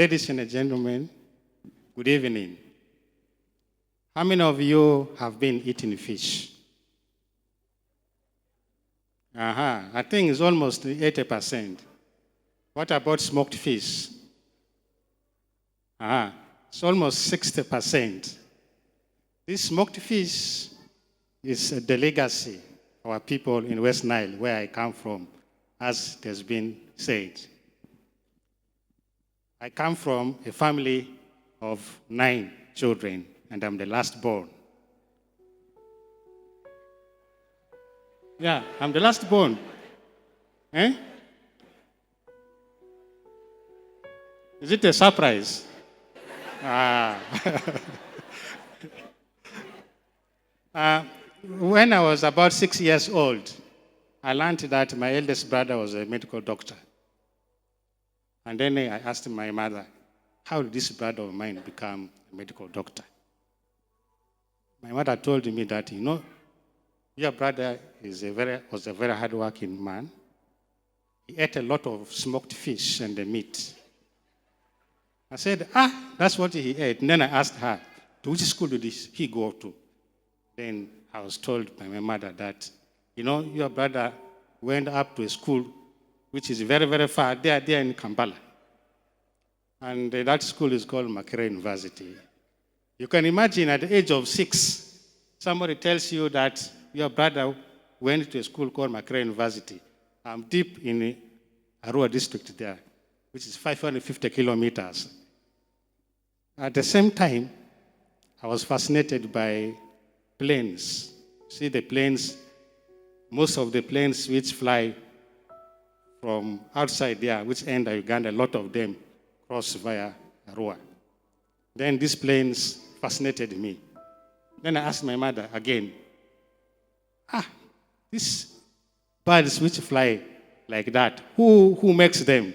Ladies and gentlemen, good evening. How many of you have been eating fish? I think it's almost 80%. What about smoked fish? It's almost 60%. This smoked fish is the legacy of our people in West Nile, where I come from, as it has been said. I come from a family of 9 children, and I'm the last born. Yeah, I'm the last born. Eh? Is it a surprise? When I was about 6 years old, I learned that my eldest brother was a medical doctor. And then I asked my mother, how did this brother of mine become a medical doctor? My mother told me that, your brother was a very hardworking man. He ate a lot of smoked fish and the meat. I said, that's what he ate. And then I asked her, to which school did he go to? Then I was told by my mother that, your brother went up to a school which is very, very far. They are there in Kampala. And that school is called Makerere University. You can imagine at the age of 6, somebody tells you that your brother went to a school called Makerere University. I'm deep in Arua district there, which is 550 kilometers. At the same time, I was fascinated by planes. See the planes, most of the planes which fly from outside there, which end at Uganda, a lot of them cross via Arua. Then these planes fascinated me. Then I asked my mother again, these birds which fly like that, who makes them?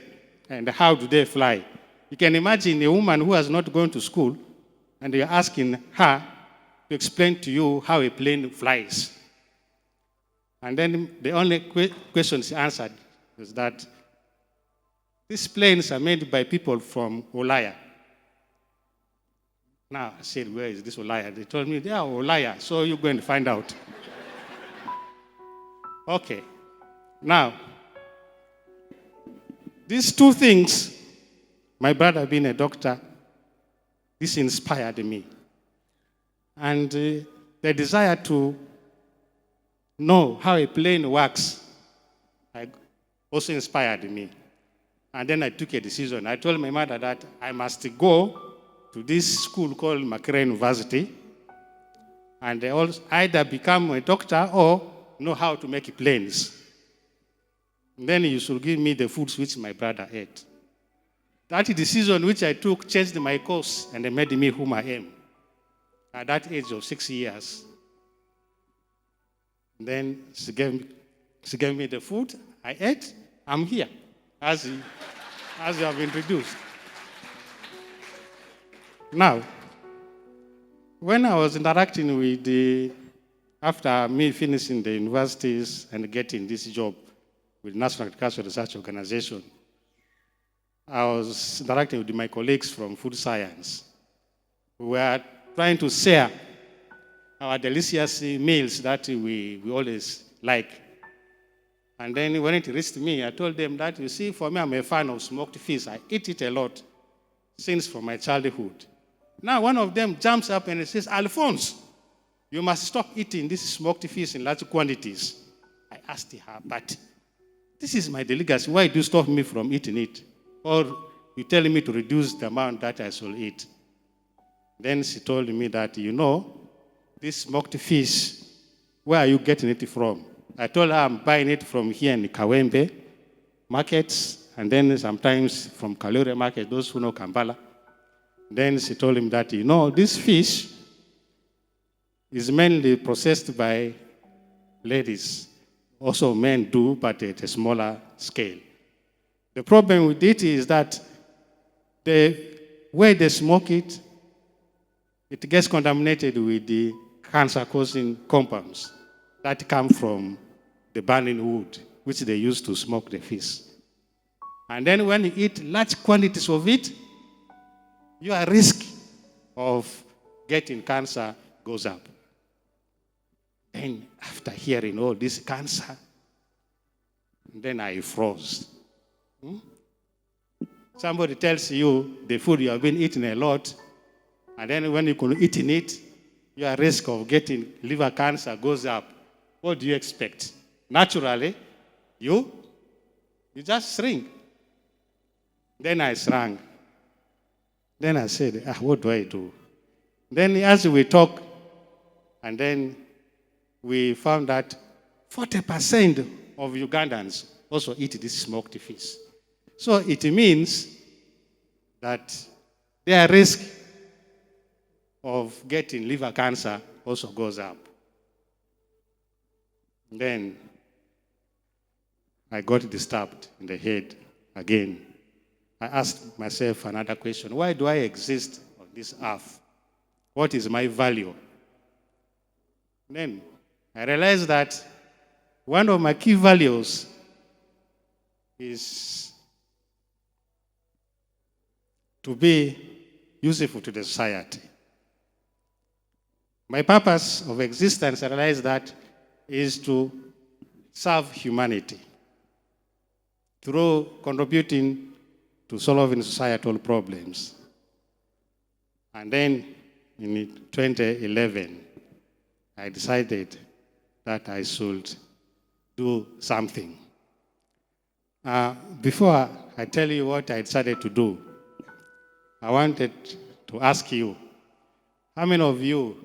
And how do they fly? You can imagine a woman who has not gone to school, and you're asking her to explain to you how a plane flies. And then the only question she answered was that these planes are made by people from Ulaya. Now, I said, where is this Ulaya? They told me, they are Ulaya, so you're going to find out. Okay. Now, these 2 things, my brother being a doctor, this inspired me. And the desire to know how a plane works also inspired me. And then I took a decision. I told my mother that I must go to this school called Makerere University and either become a doctor or know how to make planes. And then you should give me the foods which my brother ate. That decision which I took changed my course and made me whom I am at that age of 6 years. And then she gave me the food. I ate. I'm here, as you have introduced. Now, when I was interacting with after me finishing the universities and getting this job with National Agricultural Research Organization, I was interacting with my colleagues from food science. We were trying to share our delicious meals that we always like. And then when it reached me, I told them that, you see, for me, I'm a fan of smoked fish. I eat it a lot since from my childhood. Now one of them jumps up and says, Alphonse, you must stop eating this smoked fish in large quantities. I asked her, but this is my delicacy. Why do you stop me from eating it? Or you telling me to reduce the amount that I shall eat? Then she told me that, this smoked fish, where are you getting it from? I told her I'm buying it from here in Kawembe markets, and then sometimes from Kalure market, those who know Kampala. Then she told him that, this fish is mainly processed by ladies. Also men do, but at a smaller scale. The problem with it is that the way they smoke it, it gets contaminated with the cancer-causing compounds that come from the burning wood, which they use to smoke the fish. And then when you eat large quantities of it, your risk of getting cancer goes up. Then after hearing all this cancer, then I froze. Somebody tells you the food you have been eating a lot, and then when you can eat in it, your risk of getting liver cancer goes up. What do you expect? Naturally, you just shrink. Then I shrank. Then I said, what do I do? Then as we talk, and then we found that 40% of Ugandans also eat this smoked fish. So it means that their risk of getting liver cancer also goes up. Then I got disturbed in the head again. I asked myself another question. Why do I exist on this earth? What is my value? Then I realized that one of my key values is to be useful to the society. My purpose of existence, I realized that, is to serve humanity through contributing to solving societal problems. And then in 2011, I decided that I should do something. Before I tell you what I decided to do, I wanted to ask you, how many of you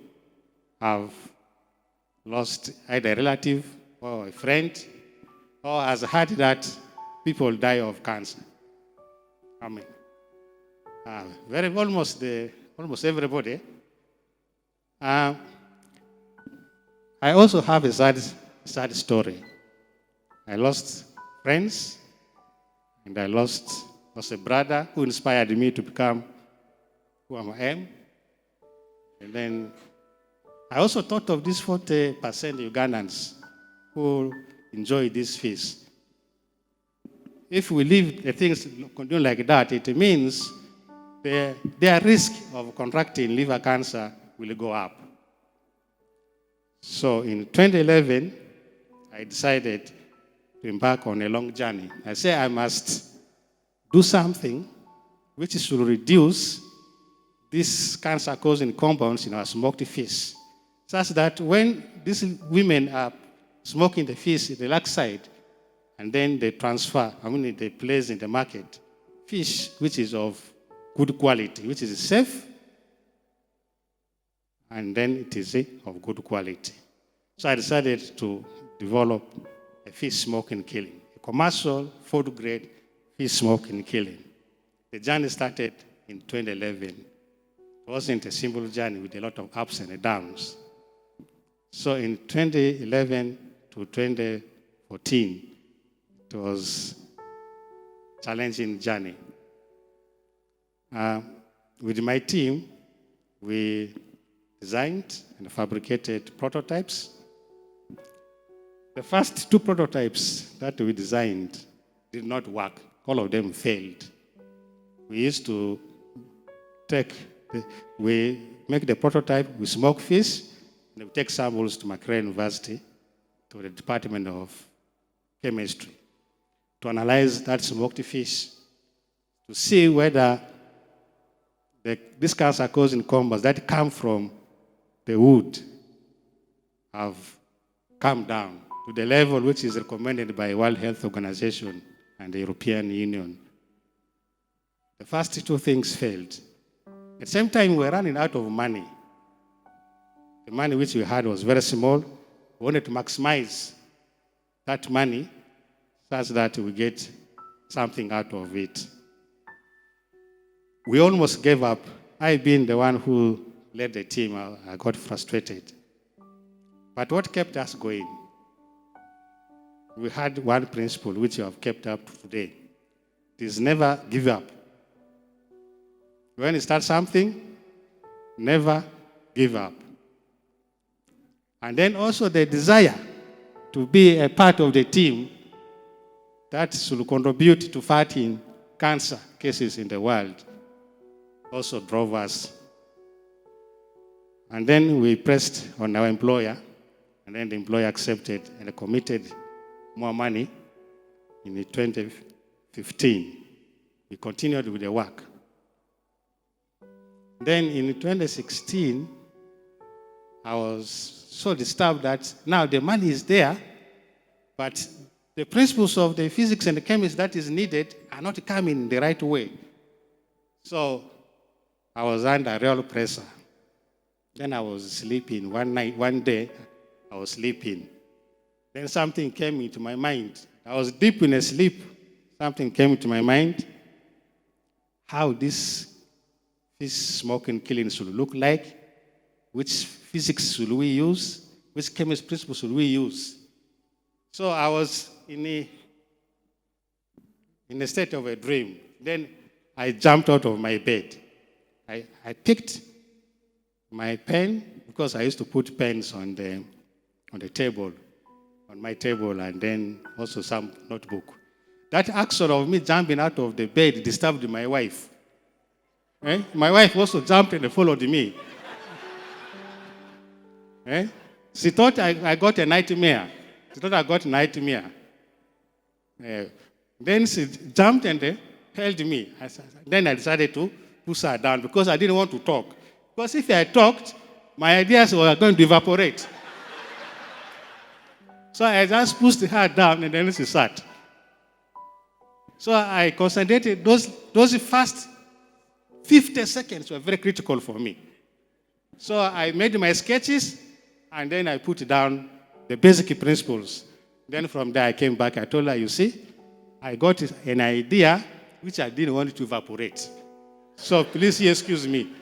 have lost either a relative or a friend, or has heard that people die of cancer? I mean, almost everybody. I also have a sad story. I lost friends, and I lost a brother who inspired me to become who I am. And then I also thought of these 40% Ugandans who enjoy this fish. If we leave the things continue like that, it means their risk of contracting liver cancer will go up. So in 2011, I decided to embark on a long journey. I said I must do something which should reduce these cancer-causing compounds in our smoked fish, such that when these women are smoking the fish, the black side, and then they they place in the market fish which is of good quality, which is safe, and then it is of good quality. So I decided to develop a fish smoking kiln, a commercial food-grade fish smoking kiln. The journey started in 2011. It wasn't a simple journey with a lot of ups and downs. So in 2011 to 2014, it was a challenging journey. With my team, we designed and fabricated prototypes. The first 2 prototypes that we designed did not work. All of them failed. We used to we make the prototype, we smoke fish, and we take samples to Makerere University, to the Department of Chemistry, to analyze that smoked fish, to see whether these cancer-causing compounds that come from the wood have come down to the level which is recommended by World Health Organization and the European Union. The first 2 things failed. At the same time, we were running out of money. The money which we had was very small. We wanted to maximize that money such that we get something out of it. We almost gave up. I being the one who led the team, I got frustrated. But what kept us going? We had one principle which we have kept up to today. It is never give up. When you start something, never give up. And then also the desire to be a part of the team that should contribute to fighting cancer cases in the world. also drove us. And then we pressed on our employer, and then the employer accepted and committed more money in 2015. We continued with the work. Then in 2016, I was so disturbed that now the money is there, but the principles of the physics and the chemistry that is needed are not coming the right way. So I was under real pressure. Then I was sleeping one day, I was sleeping. Then something came into my mind. I was deep in a sleep. Something came into my mind. How this fish smoking kiln should look like, which physics should we use, which chemistry principles should we use. So I was in a state of a dream. Then I jumped out of my bed. I picked my pen, because I used to put pens on the table, on my table, and then also some notebook. That action of me jumping out of the bed disturbed my wife. My wife also jumped and followed me. She thought I got a nightmare. She thought I got a nightmare. Then she jumped and held me. Then I decided to push her down because I didn't want to talk. Because if I talked, my ideas were going to evaporate. So I just pushed her down and then she sat. So I concentrated. Those first 50 seconds were very critical for me. So I made my sketches and then I put down the basic principles. Then from there I came back. I told her, you see, I got an idea which I didn't want to evaporate. So please excuse me.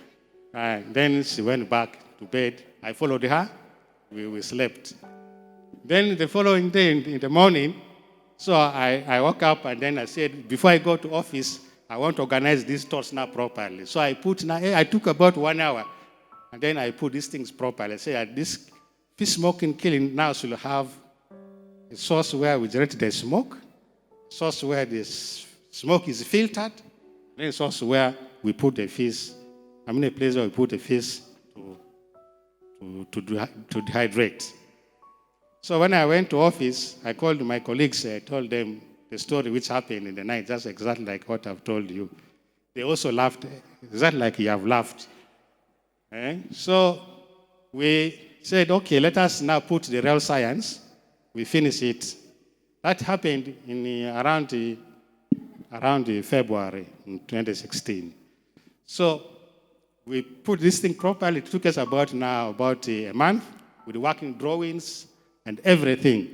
And then she went back to bed. I followed her. We slept. Then the following day in the morning, so I woke up and then I said, before I go to office, I want to organize these thoughts now properly. So I took about 1 hour, and then I put these things properly. I said, this fish smoking kiln now should have a source where we generate the smoke, source where the smoke is filtered, then a source where we put the fish. I mean a place where we put the fish to dehydrate. So when I went to office, I called my colleagues. I told them the story which happened in the night, just exactly like what I've told you. They also laughed, exactly like you have laughed. So we said, okay, let us now put the real science. We finish it. That happened in around February in 2016. So we put this thing properly. It took us about a month with working drawings and everything.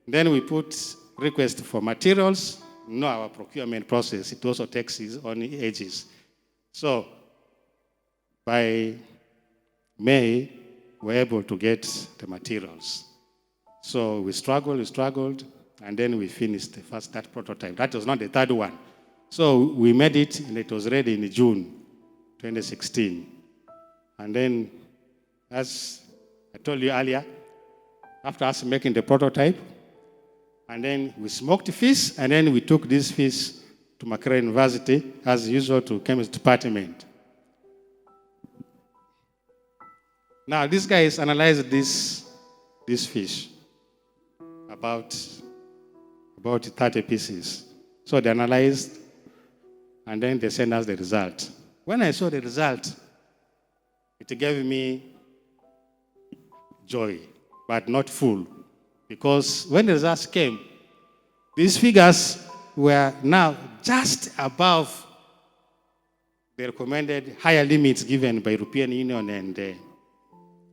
Then we put request for materials. Our procurement process, it also takes its own ages. So by May, we were able to get the materials. So we struggled, and then we finished that prototype. That was not the third one. So we made it, and it was ready in June 2016. And then, as I told you earlier, after us making the prototype, and then we smoked fish, and then we took this fish to Makerere University, as usual, to chemistry department. Now, these guys analyzed this fish, about 30 pieces. So they analyzed, and then they sent us the result. When I saw the result, it gave me joy, but not full. Because when the results came, these figures were now just above the recommended higher limits given by European Union and the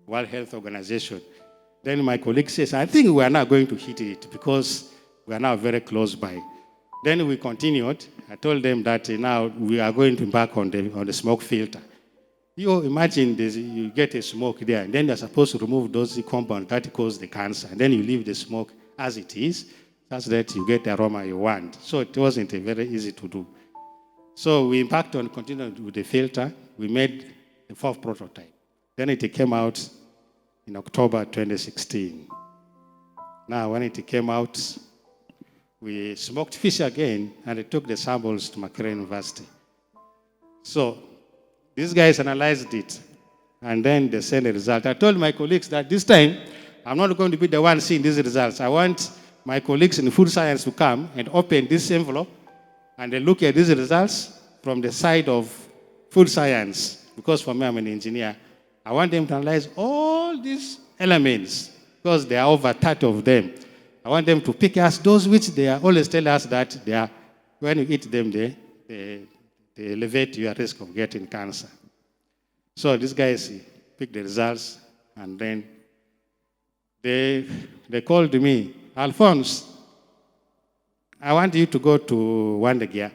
World Health Organization. Then my colleague says, I think we are now going to hit it because we are now very close by. Then we continued. I told them that now we are going to embark on the smoke filter. You imagine this, you get a smoke there, and then you're supposed to remove those compounds that cause the cancer, and then you leave the smoke as it is, such that you get the aroma you want. So it wasn't very easy to do. So we embarked on continuing with the filter. We made the fourth prototype. Then it came out in October 2016. Now, when it came out, we smoked fish again, and I took the samples to Makerere University. So These guys analyzed it, and then they sent a result. I told my colleagues that this time, I'm not going to be the one seeing these results. I want my colleagues in food science to come and open this envelope, and they look at these results from the side of food science, because for me, I'm an engineer. I want them to analyze all these elements, because there are over 30 of them. I want them to pick us those which they are always tell us that they are, when you eat them, they elevate your risk of getting cancer. So these guys picked the results, and then they called me, Alphonse, I want you to go to Wandieville.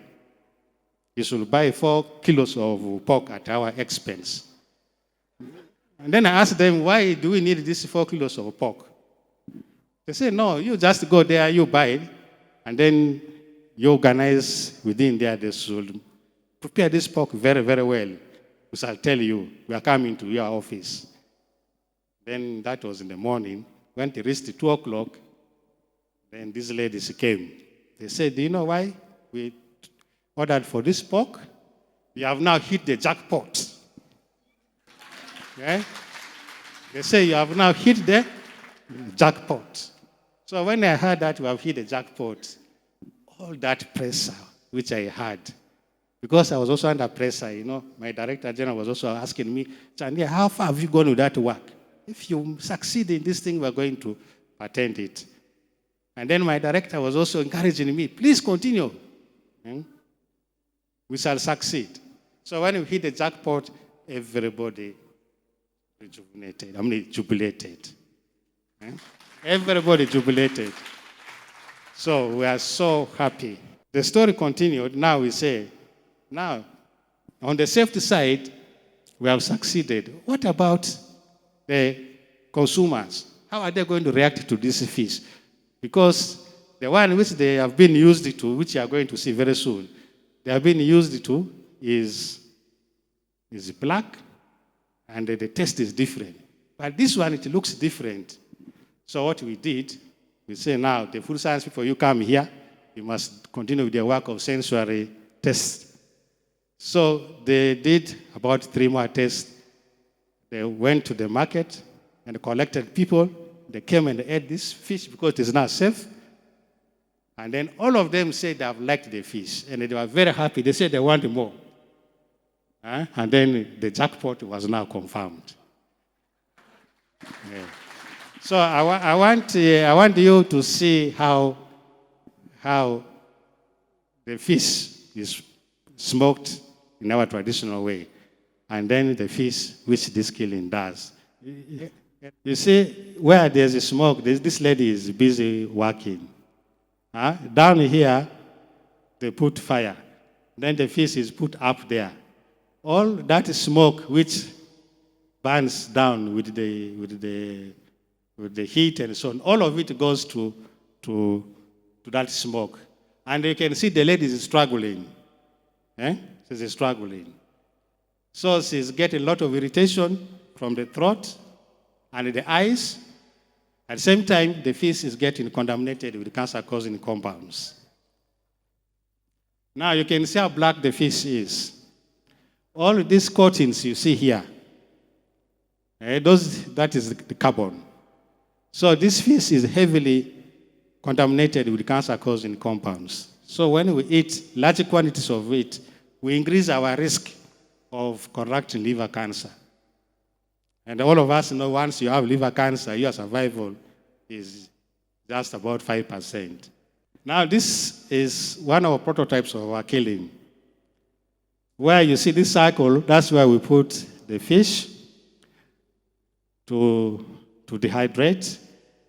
You should buy 4 kilos of pork at our expense. And then I asked them, why do we need these 4 kilos of pork? They said, no, you just go there, you buy it, and then you organize within there, they should prepare this pork very, very well. We shall tell you, we are coming to your office. Then that was in the morning. When it reached 2 o'clock, then these ladies came. They said, do you know why we ordered for this pork? We have now hit the jackpot. Okay? They say, you have now hit the jackpot. So when I heard that we have hit the jackpot, all that pressure which I had, because I was also under pressure, my director general was also asking me, Candia, how far have you gone with that work? If you succeed in this thing, we're going to patent it. And then my director was also encouraging me, please continue. We shall succeed. So when we hit the jackpot, everybody jubilated. Everybody jubilated. So we are so happy. The story continued. Now we say, now, on the safety side, we have succeeded. What about the consumers? How are they going to react to this fish? Because the one which they have been used to, which you are going to see very soon, they have been used to is black, and the taste is different. But this one, it looks different. So what we did, we say now, the food science people, you come here, you must continue with the work of sensory tests. So they did about 3 more tests. They went to the market and collected people. They came and ate this fish because it is now safe. And then all of them said they have liked the fish, and they were very happy. They said they want more. And then the jackpot was now confirmed. Yeah. So I want you to see how the fish is smoked in our traditional way, and then the fish which this kiln does. You see, where there's a smoke, this lady is busy working. Down here, they put fire. Then the fish is put up there. All that smoke which burns down with the heat and so on, all of it goes to that smoke. And you can see the lady is struggling. She's struggling. So she's getting a lot of irritation from the throat and the eyes. At the same time, the fish is getting contaminated with cancer-causing compounds. Now you can see how black the fish is. All these coatings you see here, that is the carbon. So this fish is heavily contaminated with cancer-causing compounds. So when we eat large quantities of it, we increase our risk of contracting liver cancer. And all of us know once you have liver cancer, your survival is just about 5%. Now this is one of our prototypes of our kiln. Where you see this circle, that's where we put the fish to dehydrate.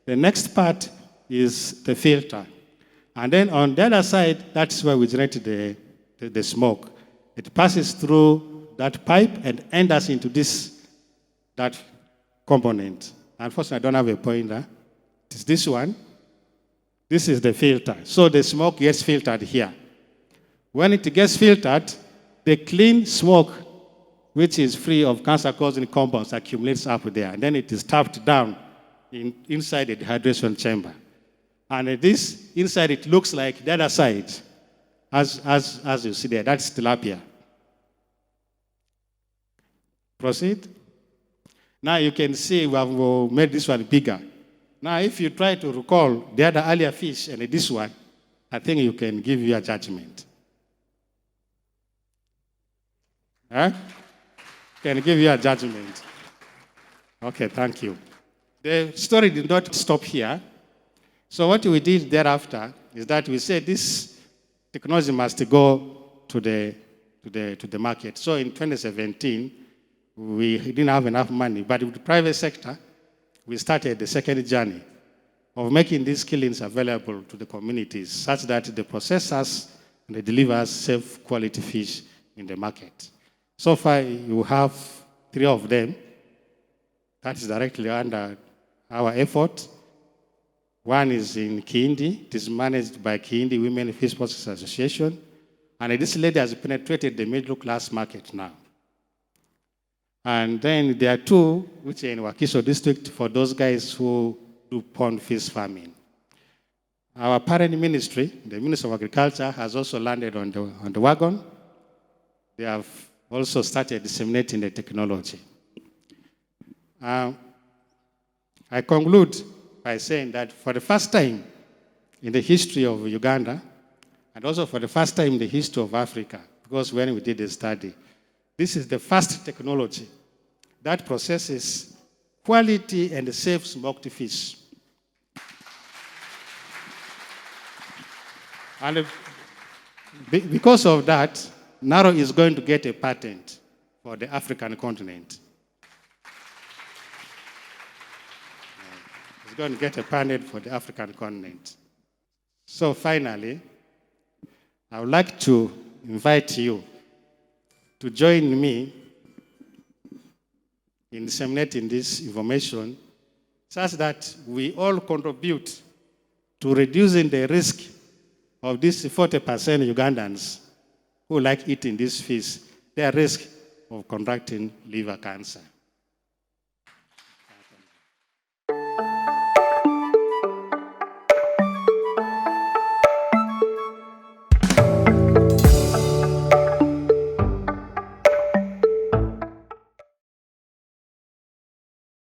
The next part is the filter. And then on the other side, that's where we generate the smoke. It passes through that pipe and enters into that component. Unfortunately, I don't have a pointer. It's this one. This is the filter. So the smoke gets filtered here. When it gets filtered, the clean smoke, which is free of cancer-causing compounds, accumulates up there. And then it is tapped down inside the dehydration chamber. And this, inside it looks like the other side, as you see there. That's tilapia. Proceed. Now you can see we have made this one bigger. Now if you try to recall the other earlier fish and this one, I think you can give your judgment. Huh? Can give you a judgment. Okay, thank you. The story did not stop here. So what we did thereafter is that we said this technology must go to the market. So in 2017, we didn't have enough money, but with the private sector, we started the second journey of making these kilns available to the communities such that the processors and the delivers safe quality fish in the market. So far, you have 3 of them. That is directly under our effort. One is in Kindi. It is managed by Kindi Women Fish Processors Association. And this lady has penetrated the middle class market now. And then there are 2, which are in Wakiso district for those guys who do pond fish farming. Our parent ministry, the Ministry of Agriculture, has also landed on the wagon. They have also started disseminating the technology. I conclude by saying that for the first time in the history of Uganda, and also for the first time in the history of Africa, because when we did the study, this is the first technology that processes quality and safe smoked fish. And because of that, Naro is going to get a patent for the African continent. It's going to get a patent for the African continent. So finally, I would like to invite you to join me in disseminating this information such that we all contribute to reducing the risk of these 40% Ugandans who like eating this fish, their risk of contracting liver cancer.